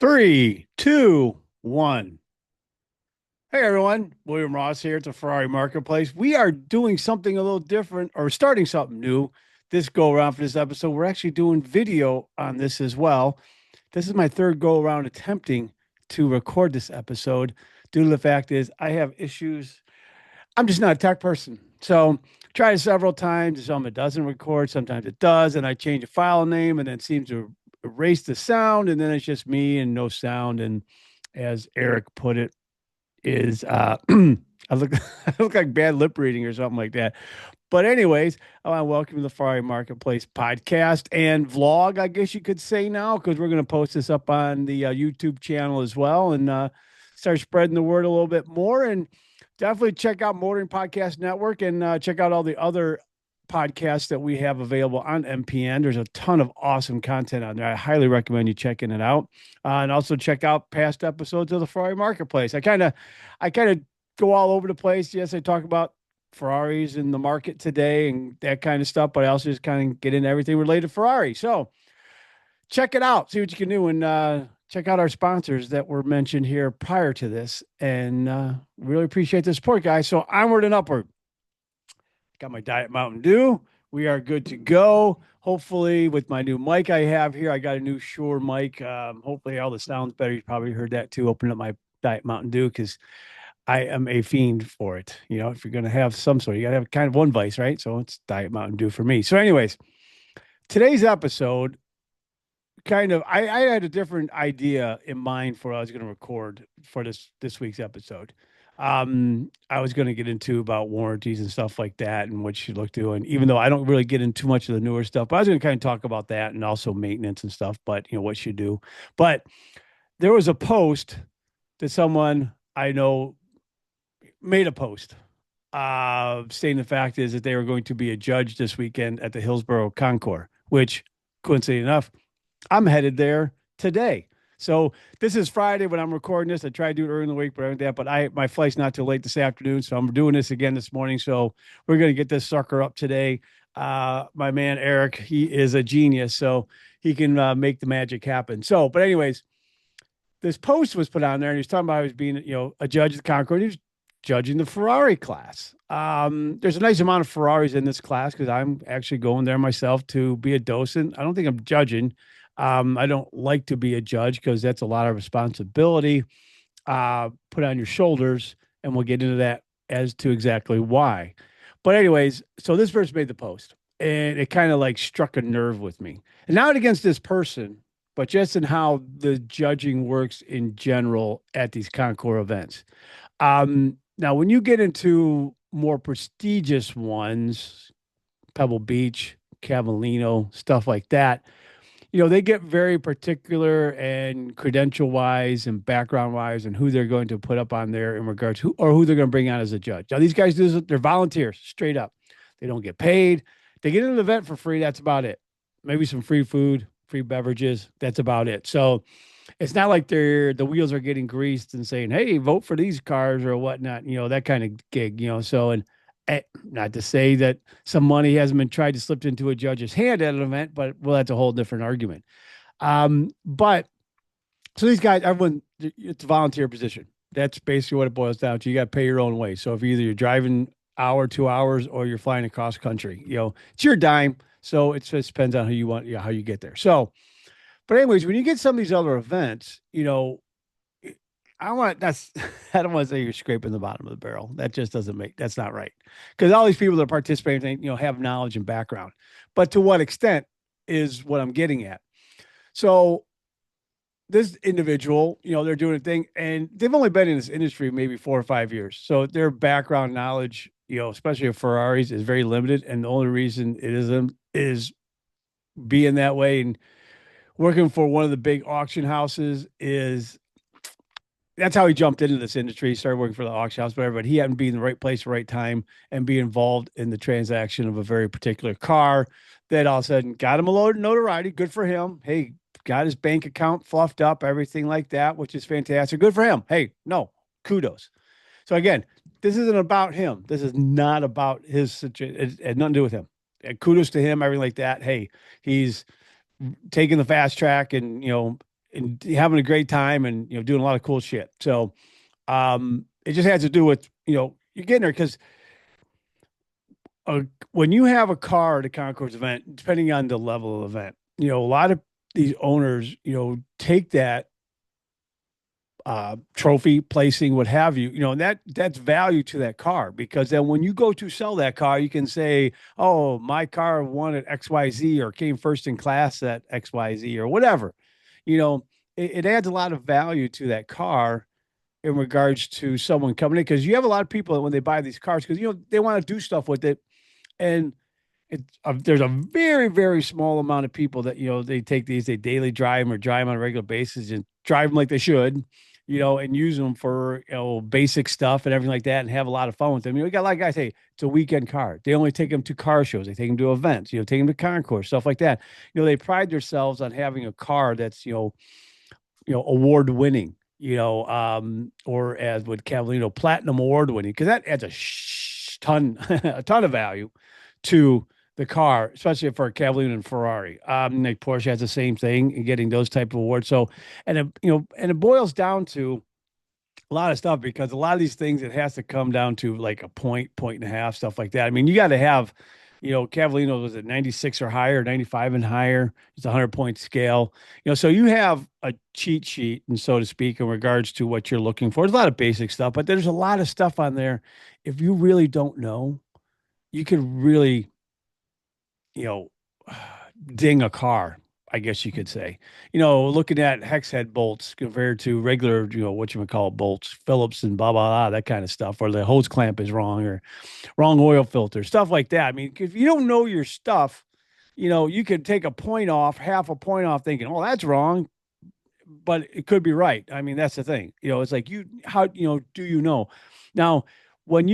Three, two, one. Hey everyone, William Ross here at the Ferrari Marketplace. We are doing something a little different or starting something new this go around for this episode. We're actually doing video on this as well. This is my third go around attempting to record this episode due to the fact is I have issues. I'm just not a tech person. So tried it several times. Some it doesn't record, sometimes it does, and I change a file name and then it seems to erase the sound, and then it's just me and no sound. And as Eric put it, is I look I look like bad lip reading or something like that. But anyways, I want to welcome you to the Ferrari Marketplace podcast and vlog, I guess you could say now, because we're going to post this up on the YouTube channel as well and start spreading the word a little bit more. And definitely check out Motoring Podcast Network and check out all the other podcasts that we have available on MPN. There's a ton of awesome content on there. I highly recommend you checking it out. And also check out past episodes of the Ferrari Marketplace. I kind of go all over the place. Yes, I talk about Ferraris in the market today and that kind of stuff, but I also just kind of get into everything related to Ferrari. So check it out, see what you can do, and check out our sponsors that were mentioned here prior to this. And really appreciate the support, guys. So onward and upward. Got my Diet Mountain Dew. We are good to go. Hopefully, with my new mic I have here, I got a new Shure mic. Hopefully, all the sound's better. You probably heard that too. Open up my Diet Mountain Dew because I am a fiend for it. You know, if you're going to have some sort, you got to have kind of one vice, right? So it's Diet Mountain Dew for me. So, anyways, today's episode I had a different idea in mind for what I was going to record for this week's episode. I was going to get into about warranties and stuff like that and what you look to. And even though I don't really get into too much of the newer stuff, but I was going to kind of talk about that and also maintenance and stuff, but you know, what you do. But there was a post that someone I know made a post saying the fact is that they were going to be a judge this weekend at the Hillsborough Concours, which coincidentally enough, I'm headed there today. So this is Friday when I'm recording this. I tried to do it early in the week, but my flight's not till late this afternoon. So I'm doing this again this morning. So we're going to get this sucker up today. My man, Eric, he is a genius. So he can make the magic happen. So, but anyways, this post was put on there and he was talking about he was being, a judge at the Concord. He was judging the Ferrari class. There's a nice amount of Ferraris in this class because I'm actually going there myself to be a docent. I don't think I'm judging. I don't like to be a judge because that's a lot of responsibility put on your shoulders, and we'll get into that as to exactly why. But anyways, so this person made the post, and it kind of like struck a nerve with me. And not against this person, but just in how the judging works in general at these concours events. Now, when you get into more prestigious ones, Pebble Beach, Cavallino, stuff like that, they get very particular and credential wise and background wise and who they're going to put up on there in regards to who they're going to bring on as a judge. Now, these guys do this, they're volunteers straight up. They don't get paid. They get in an event for free. That's about it. Maybe some free food, free beverages. That's about it. So it's not like the wheels are getting greased and saying, hey, vote for these cars or whatnot, that kind of gig, so, and not to say that some money hasn't been tried to slip into a judge's hand at an event, but well, that's a whole different argument. But so these guys, everyone, it's a volunteer position. That's basically what it boils down to. You got to pay your own way. So if you're driving hour, 2 hours, or you're flying across country, it's your dime. So it just depends on who you want, how you get there. So, but anyways, when you get some of these other events, I don't want to say you're scraping the bottom of the barrel. That just that's not right. Because all these people that are participating, have knowledge and background. But to what extent is what I'm getting at. So this individual, they're doing a thing and they've only been in this industry maybe 4 or 5 years. So their background knowledge, especially of Ferraris, is very limited. And the only reason it is being that way and working for one of the big auction houses is that's how he jumped into this industry. He started working for the auction house, whatever, but he happened to be in the right place, right time, and be involved in the transaction of a very particular car that all of a sudden got him a load of notoriety. Good for him. Hey, got his bank account fluffed up, everything like that, which is fantastic. Good for him. Hey, no, kudos. So again, this isn't about him. This is not about his situation. It had nothing to do with him. And kudos to him, everything like that. Hey, he's taking the fast track and, and having a great time and doing a lot of cool shit. So it just has to do with you're getting there because uh, when you have a car at a concourse event, depending on the level of event, a lot of these owners take that trophy placing, what have you, and that's value to that car because then when you go to sell that car, you can say, oh, my car won at XYZ or came first in class at XYZ or whatever. You know, it adds a lot of value to that car in regards to someone coming in because you have a lot of people when they buy these cars because they want to do stuff with it and there's a very, very small amount of people that they take these, they daily drive them or drive them on a regular basis and drive them like they should, and use them for basic stuff and everything like that, and have a lot of fun with them. We got a lot of guys. Hey, it's a weekend car. They only take them to car shows. They take them to events. Take them to concourse, stuff like that. They pride themselves on having a car that's award winning. Or as with Cavallino, platinum award winning, because that adds ton a ton of value to the car, especially for a Cavallino and Ferrari. Like Porsche has the same thing in getting those type of awards. So, and it boils down to a lot of stuff because a lot of these things, it has to come down to like a point and a half, stuff like that. I mean, you got to have, Cavallino was at 96 or higher, 95 and higher. It's a 100-point scale. So you have a cheat sheet, and so to speak, in regards to what you're looking for. There's a lot of basic stuff, but there's a lot of stuff on there. If you really don't know, you could really you know, ding a car, I guess you could say. Looking at hex head bolts compared to regular, what you would call bolts, Phillips and blah, blah, blah, that kind of stuff, or the hose clamp is wrong or wrong oil filter, stuff like that. I mean, if you don't know your stuff, you could take a point off, half a point off thinking, oh, that's wrong, but it could be right. I mean, that's the thing. It's like how, do you know? Now, when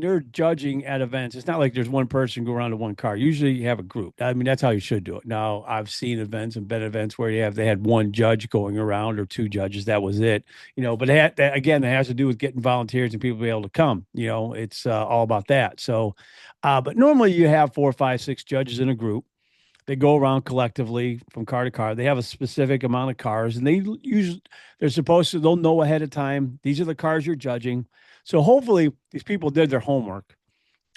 they're judging at events, it's not like there's one person go around to one car. Usually you have a group. I mean, that's how you should do it. Now, I've seen events and been events where they had one judge going around or two judges. That was it. But again, it has to do with getting volunteers and people be able to come. It's all about that. So, but normally you have 4, 5, 6 judges in a group. They go around collectively from car to car. They have a specific amount of cars, and they'll know ahead of time. These are the cars you're judging. So hopefully these people did their homework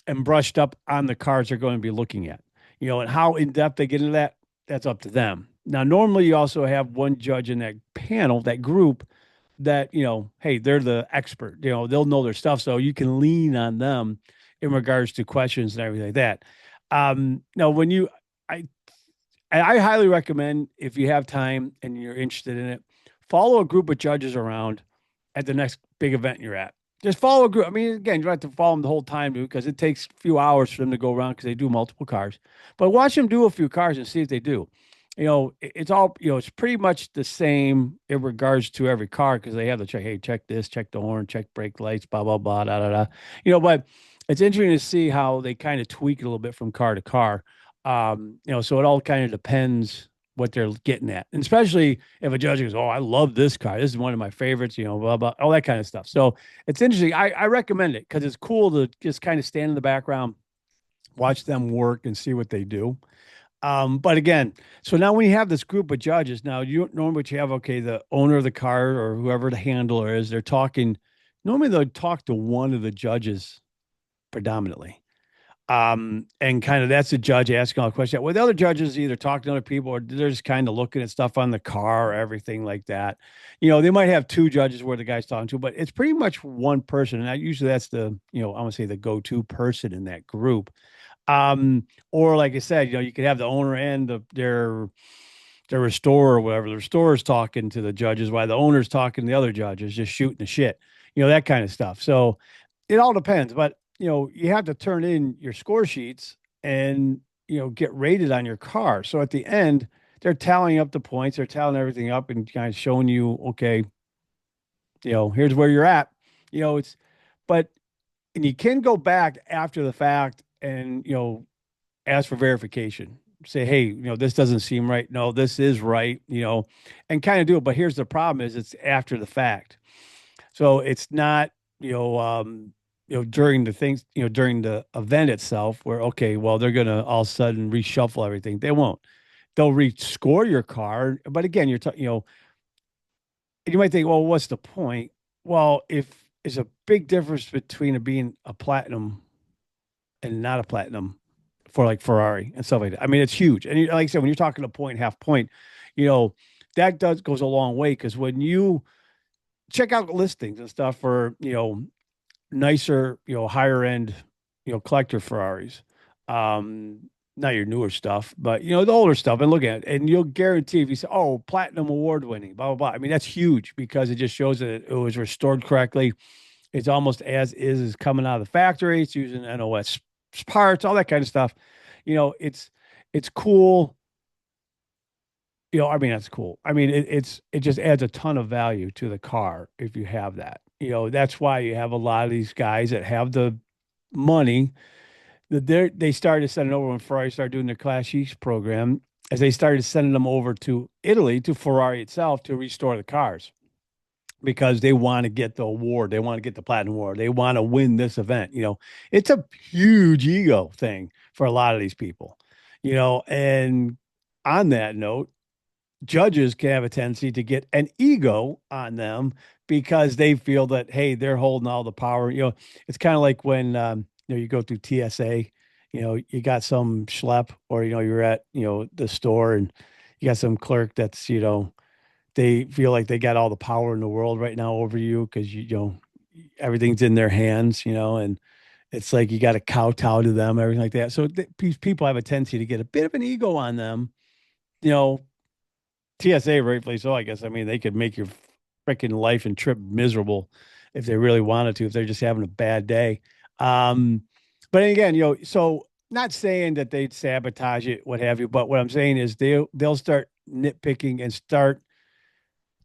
and brushed up on the cars they're going to be looking at. And how in depth they get into that, that's up to them. Now, normally you also have one judge in that panel, that group, that, hey, they're the expert. They'll know their stuff. So you can lean on them in regards to questions and everything like that. Now, I highly recommend, if you have time and you're interested in it, follow a group of judges around at the next big event you're at. Just follow a group. I mean, again, you don't have to follow them the whole time because it takes a few hours for them to go around because they do multiple cars. But watch them do a few cars and see if they do. It's all, it's pretty much the same in regards to every car because they have to check, hey, check this, check the horn, check brake lights, blah, blah, blah, da, da, da. But it's interesting to see how they kind of tweak it a little bit from car to car. So it all kind of depends what they're getting at. And especially if a judge goes, oh, I love this car. This is one of my favorites, blah, blah, all that kind of stuff. So it's interesting. I recommend it because it's cool to just kind of stand in the background, watch them work and see what they do. But again, so now when you have this group of judges, now you normally what you have, okay, the owner of the car or whoever the handler is, they're talking, normally they'll talk to one of the judges predominantly. And kind of that's the judge asking all the questions. Well, the other judges either talk to other people or they're just kind of looking at stuff on the car or everything like that. They might have two judges where the guy's talking to, but it's pretty much one person. And usually that's the, I'm gonna say the go-to person in that group. Or like I said, you could have the owner and their restorer or whatever. The restorer's talking to the judges while the owner's talking to the other judges, just shooting the shit, that kind of stuff. So it all depends, but you have to turn in your score sheets and, get rated on your car. So at the end, they're tallying up the points, they're tallying everything up and kind of showing you, okay, here's where you're at. But and you can go back after the fact and, ask for verification. Say, hey, this doesn't seem right. No, this is right, and kind of do it. But here's the problem is it's after the fact. So it's not, during the things, during the event itself where, okay, well, they're going to all of a sudden reshuffle everything. They won't. they'll rescore your car. But again, you're talking, you might think, well, what's the point? Well, if there's a big difference between it being a platinum and not a platinum for like Ferrari and stuff like that. I mean, it's huge. And like I said, when you're talking a point, half point, you know, that does goes a long way because when you check out listings and stuff for, nicer, higher end, collector Ferraris, not your newer stuff, but the older stuff, and look at it, and you'll guarantee if you say, "Oh, platinum award winning," blah blah blah. I mean, that's huge because it just shows that it was restored correctly. It's almost as is coming out of the factory. It's using NOS parts, all that kind of stuff. It's cool. I mean, that's cool. I mean, it just adds a ton of value to the car if you have that. That's why you have a lot of these guys that have the money that they started sending over when Ferrari started doing their Class East program, as they started sending them over to Italy to Ferrari itself to restore the cars because they want to get the award. They want to get the platinum award. They want to win this event. It's a huge ego thing for a lot of these people, and on that note, judges can have a tendency to get an ego on them because they feel that, hey, they're holding all the power. It's kind of like when, you go through TSA, you got some schlep or, you're at, the store and you got some clerk that's, they feel like they got all the power in the world right now over you because everything's in their hands, and it's like you got to kowtow to them, everything like that. So these people have a tendency to get a bit of an ego on them, you know. TSA, rightfully so, I guess. I mean, they could make your freaking life and trip miserable if they really wanted to, if they're just having a bad day. Um, but again, so not saying that they'd sabotage it, what have you, but what I'm saying is they'll start nitpicking and start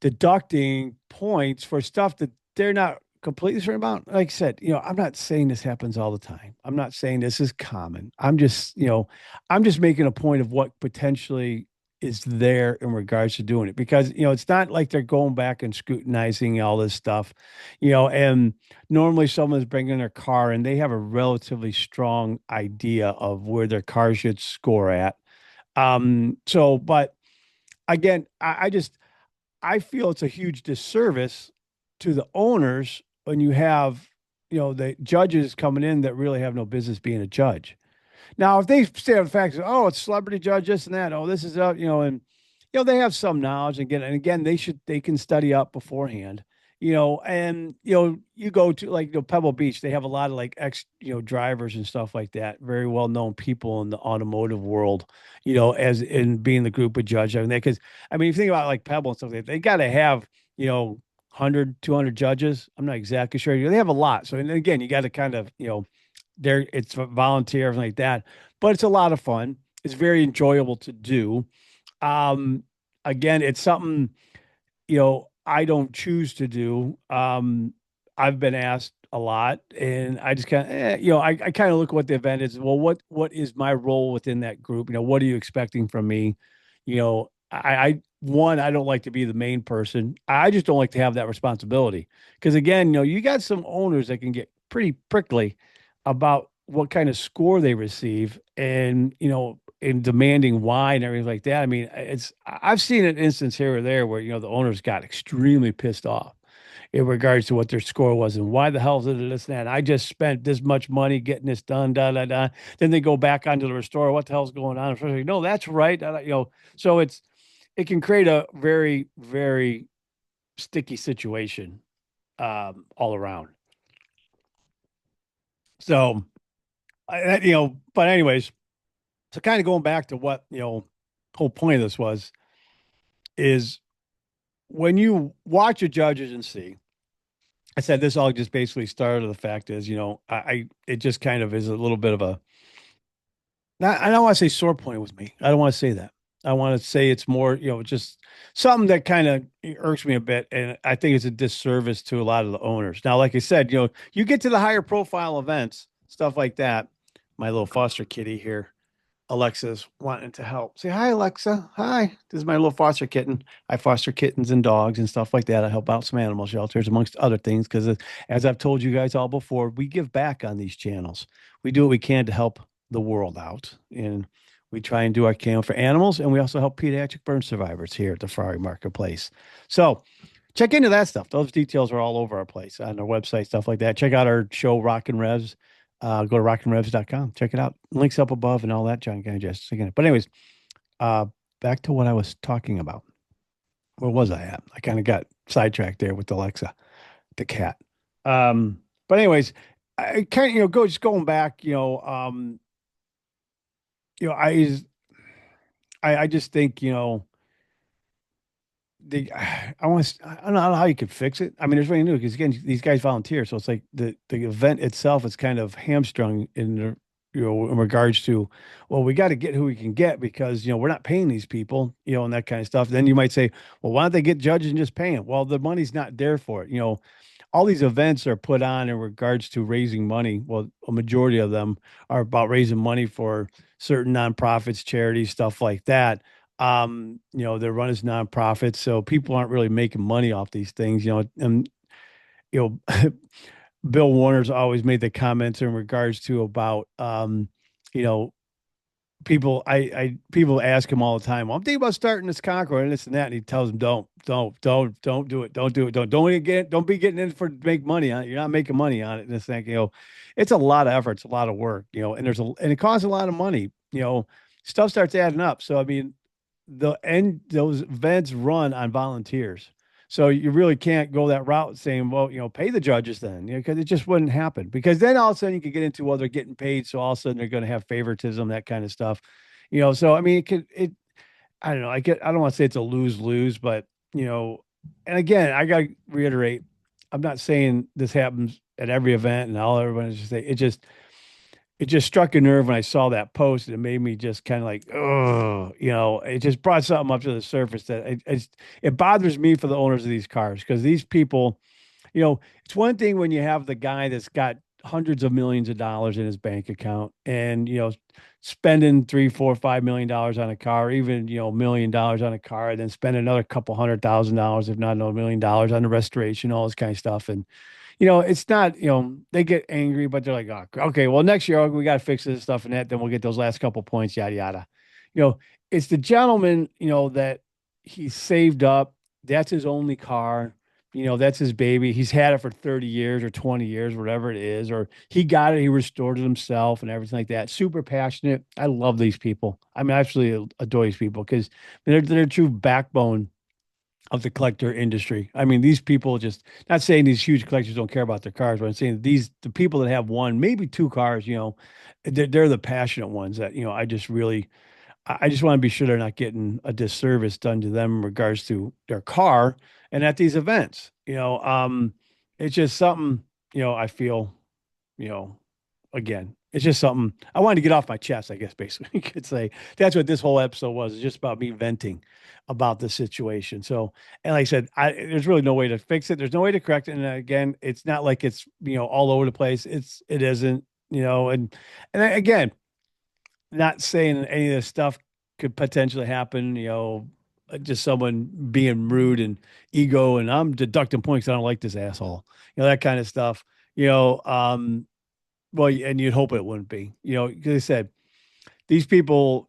deducting points for stuff that they're not completely certain about. Like I said, I'm not saying this happens all the time. I'm not saying this is common. I'm just making a point of what potentially is there in regards to doing it because, it's not like they're going back and scrutinizing all this stuff, and normally someone's bringing their car and they have a relatively strong idea of where their car should score at. But again, I feel it's a huge disservice to the owners when you have, the judges coming in that really have no business being a judge. Now, if they stay on the facts, oh, it's celebrity judge, this and that, oh, this is and they have some knowledge and again, they can study up beforehand, and you go to like Pebble Beach, they have a lot of like ex drivers and stuff like that, very well known people in the automotive world, as in being the group of judge. I mean, because I mean, if you think about like Pebble and stuff like that, they got to have 100, 200 judges. I'm not exactly sure. They have a lot. So, and again, you got to kind of, there it's volunteer, everything like that. But it's a lot of fun. It's very enjoyable to do. Um, Again, it's something, I don't choose to do. I've been asked a lot, and I just kind of, I kind of look at what the event is. Well, what is my role within that group? What are you expecting from me? I don't like to be the main person. I just don't like to have that responsibility because again, you got some owners that can get pretty prickly about what kind of score they receive and in demanding why and everything like that. I mean, I've seen an instance here or there where the owners got extremely pissed off in regards to what their score was and why the hell is it this and that. I just spent this much money getting this done, da da da. Then they go back onto the restorer. What the hell's going on? Like, no, that's right. So it can create a very, very sticky situation all around. So, but anyways, so kind of going back to what, whole point of this is when you watch your judges and see, I said this all just basically started with the fact is, it just kind of is a little bit of a, not, I don't want to say sore point with me. I don't want to say that. I want to say it's more, just something that kind of irks me a bit. And I think it's a disservice to a lot of the owners. Now, like I said, you get to the higher profile events, stuff like that. My little foster kitty here, Alexa's wanting to help. Say hi, Alexa. Hi. This is my little foster kitten. I foster kittens and dogs and stuff like that. I help out some animal shelters, amongst other things, because as I've told you guys all before, we give back on these channels. We do what we can to help the world out. And We try and do our can for animals, and we also help pediatric burn survivors here at the Ferrari Marketplace. So check into that stuff. Those details are all over our place on our website, stuff like that. Check out our show, Rock and Revs. Go to rockandrevs.com. Check it out. Links up above and all that junk. But anyways, uh, back to what I was talking about. Where was I at? I kind of got sidetracked there with Alexa, the cat. But anyways, I kind of, just going back, you know, I just think, I want to, I don't know how you could fix it. I mean, there's really new because again, these guys volunteer, so it's like the event itself is kind of hamstrung in regards to, well, we got to get who we can get because we're not paying these people, and that kind of stuff. Then you might say, well, why don't they get judges and just pay them? Well, the money's not there for it. All these events are put on in regards to raising money. Well, a majority of them are about raising money for certain nonprofits, charities, stuff like that. They're run as nonprofits, so people aren't really making money off these things, and Bill Warner's always made the comments in regards to about you know, people ask him all the time, well, I'm thinking about starting this Concord and this and that. And he tells them, don't do it. Don't do it. Don't be getting in for to make money on it. You're not making money on it. And it's like, it's a lot of effort. It's a lot of work, and and it costs a lot of money, stuff starts adding up. So, I mean, those events run on volunteers. So you really can't go that route saying, well, pay the judges then, because it just wouldn't happen. Because then all of a sudden you could get into, well, they're getting paid. So all of a sudden they're going to have favoritism, that kind of stuff. So I mean, I don't know. I don't want to say it's a lose-lose, but, and again, I got to reiterate, I'm not saying this happens at every event and all everyone is just say it just struck a nerve when I saw that post. And it made me just kind of like, oh, it just brought something up to the surface that it bothers me for the owners of these cars because these people, it's one thing when you have the guy that's got hundreds of millions of dollars in his bank account and, spending $3, $4, $5 million on a car, even, $1 million on a car, and then spend another couple $100,000, if not $1 million on the restoration, all this kind of stuff. And, it's not, they get angry, but they're like, oh, okay, well, next year we got to fix this stuff and that. Then we'll get those last couple points, yada, yada. It's the gentleman, that he saved up. That's his only car. That's his baby. He's had it for 30 years or 20 years, whatever it is, or he got it, he restored it himself and everything like that. Super passionate. I love these people. I mean, I absolutely adore these people because they're a true backbone of the collector industry. I mean, these people just not saying these huge collectors don't care about their cars, but I'm saying the people that have one, maybe two cars, they're the passionate ones that, I just want to be sure they're not getting a disservice done to them in regards to their car and at these events. It's just something, I feel, you know, again, it's just something I wanted to get off my chest, I guess, basically. You could say that's what this whole episode was. It's just about me venting about the situation. So, and like I said, there's really no way to fix it. There's no way to correct it. And again, it's not like it's, all over the place. It isn't, again, not saying any of this stuff could potentially happen, just someone being rude and ego and I'm deducting points. I don't like this asshole, that kind of stuff, well, and you'd hope it wouldn't be, because I said, these people,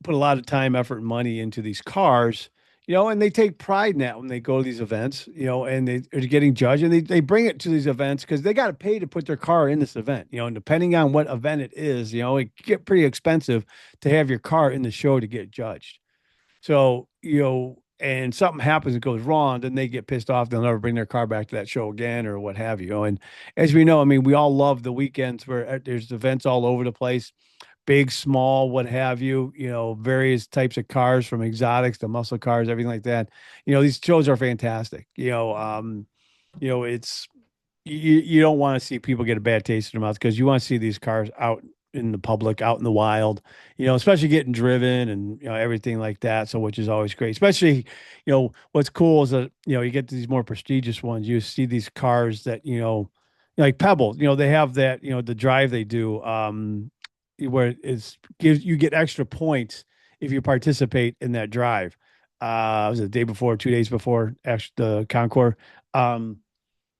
put a lot of time, effort, and money into these cars, and they take pride in that when they go to these events, and they are getting judged and they bring it to these events because they got to pay to put their car in this event, and depending on what event it is, it get pretty expensive to have your car in the show to get judged. So, and something happens that goes wrong, then they get pissed off. They'll never bring their car back to that show again or what have you. And as we know, I mean, we all love the weekends where there's events all over the place, big, small, what have you, various types of cars from exotics to muscle cars, everything like that. These shows are fantastic. It's, you don't want to see people get a bad taste in their mouth because you want to see these cars out in the public, out in the wild, especially getting driven and, everything like that. So, which is always great, especially, what's cool is that, you get to these more prestigious ones, you see these cars that, like Pebble, they have that, the drive they do, where it's gives you get extra points if you participate in that drive. Was it the day before, 2 days before actually the Concours?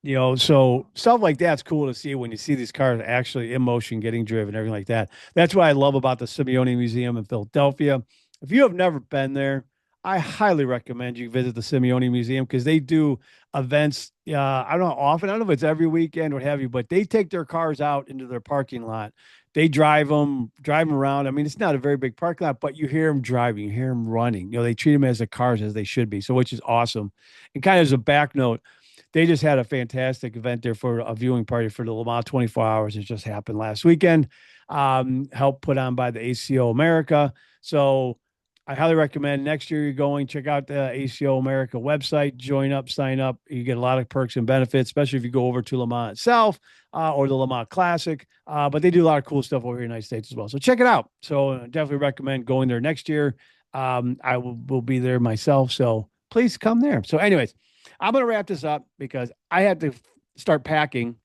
So stuff like that's cool to see when you see these cars actually in motion, getting driven, everything like that. That's what I love about the Simeone Museum in Philadelphia. If you have never been there, I highly recommend you visit the Simeone Museum because they do events. I don't know often. I don't know if it's every weekend, what have you, but they take their cars out into their parking lot. They drive them around. I mean, it's not a very big parking lot, but you hear them driving, you hear them running. They treat them as the cars as they should be. So, which is awesome. And kind of as a back note, they just had a fantastic event there for a viewing party for the Le Mans 24 hours. It just happened last weekend, helped put on by the ACO America. So I highly recommend next year you're going, check out the ACO America website, join up, sign up. You get a lot of perks and benefits, especially if you go over to Le Mans itself or the Le Mans Classic. But they do a lot of cool stuff over here in the United States as well. So check it out. So definitely recommend going there next year. I will be there myself. So please come there. So anyways, I'm going to wrap this up because I had to start packing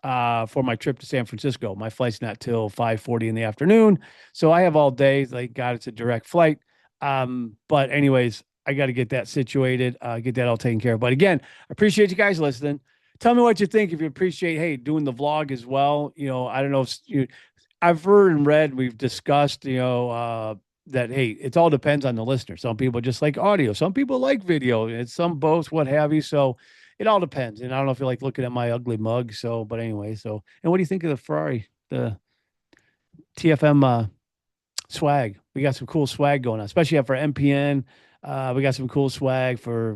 for my trip to San Francisco. My flight's not till 5:40 in the afternoon, so I have all day. Like, God, it's a direct flight. But anyways, I got to get that situated, get that all taken care of. But again, I appreciate you guys listening. Tell me what you think. If you appreciate, hey, doing the vlog as well. I don't know if I've heard and read, we've discussed, that hey, it all depends on the listener. Some people just like audio, some people like video, and some both, what have you. So it all depends. And I don't know if you like looking at my ugly mug. So, but anyway, and what do you think of the Ferrari, the TFM swag? We got some cool swag going on, especially for MPN. We got some cool swag for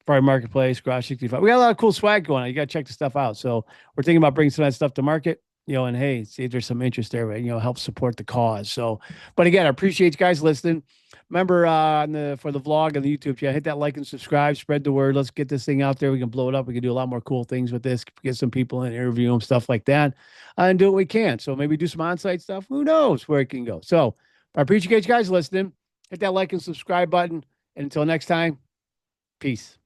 Ferrari Marketplace, Garage 65. We got a lot of cool swag going on. You got to check the stuff out. So we're thinking about bringing some of that stuff to market. And hey, see if there's some interest there, help support the cause. So, but again, I appreciate you guys listening. Remember, for the vlog and the YouTube channel, hit that like and subscribe, spread the word. Let's get this thing out there. We can blow it up. We can do a lot more cool things with this, get some people in, interview them, stuff like that, and do what we can. So maybe do some on-site stuff. Who knows where it can go? So I appreciate you guys listening. Hit that like and subscribe button. And until next time, peace.